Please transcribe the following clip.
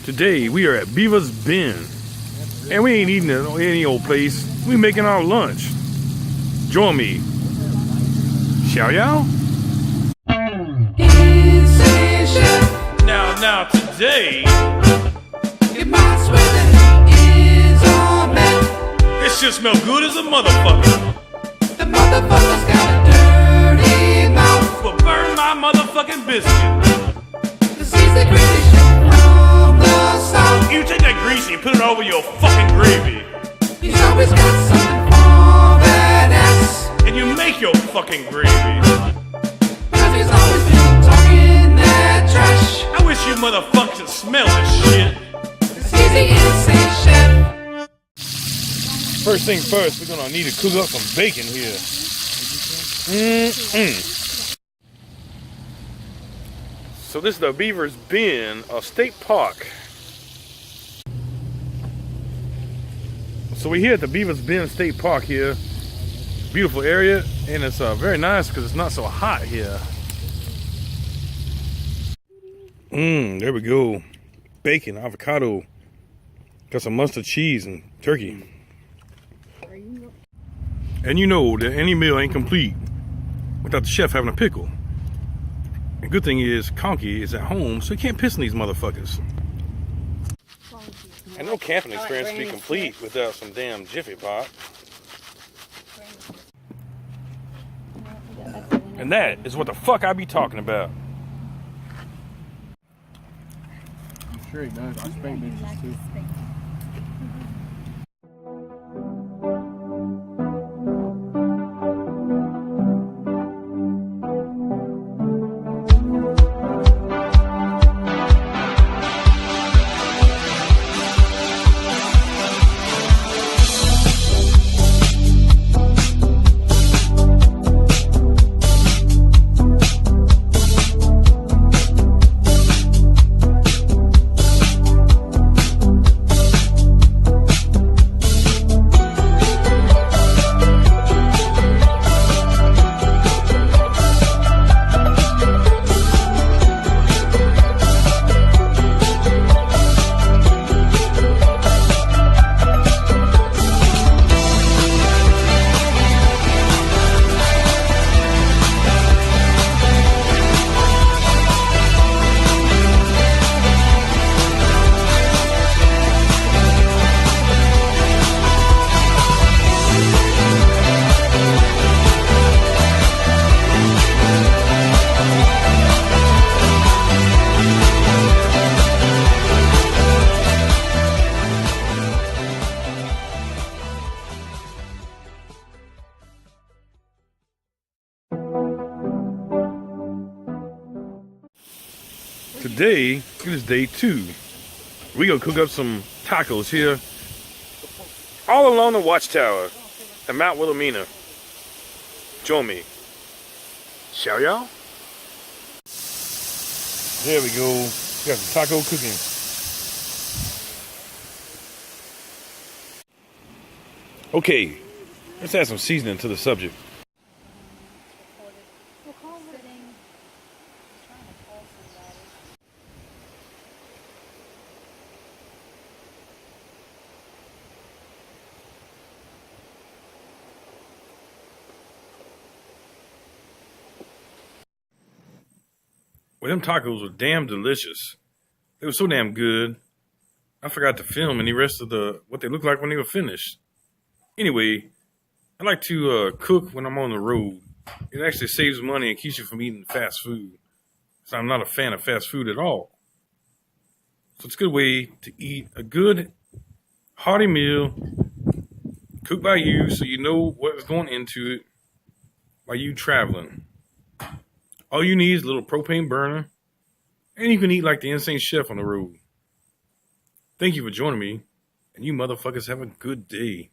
Today we are at Beaver's Bend, and we ain't eating at any old place. We making our lunch. Join me, shall y'all? Now today, you might swear that he is all men. this shit smell good as a motherfucker. The motherfucker's got a dirty mouth. But burn my motherfucking biscuit. Cause he's the greatest shit from the south. You take that grease and you put it over your fucking gravy. He's always got something for that ass. And you make your fucking gravy. Cause he's always been talking that trash. I wish you motherfuckers could smell this shit. Cause he's the insane chef. First thing first, we're gonna need to cook up some bacon here. So this is the Beaver's Bend State Park. So we're here at the Beaver's Bend State Park here. Beautiful area, and it's very nice because it's not so hot here. There we go. Bacon, avocado. Got some mustard cheese and turkey. And you know that any meal ain't complete without the chef having a pickle. And good thing is, Conky is at home, so he can't piss in these motherfuckers. And no camping experience would be complete without some damn Jiffy Pop. And that is what the fuck I be talking about. I'm sure he does. I spank bitches too. Today, it is day 2. We gonna cook up some tacos here, all along the watchtower at Mount Wilhelmina. Join me, shall y'all? There we go. We got some taco cooking. Okay, let's add some seasoning to the subject. Well, them tacos were damn delicious. They were so damn good, I forgot to film any rest of what they looked like when they were finished. Anyway, I like to cook when I'm on the road. It actually saves money and keeps you from eating fast food. So I'm not a fan of fast food at all. So it's a good way to eat a good, hearty meal, cooked by you so you know what's going into it while you traveling. All you need is a little propane burner, and you can eat like the insane chef on the road. Thank you for joining me, and you motherfuckers have a good day.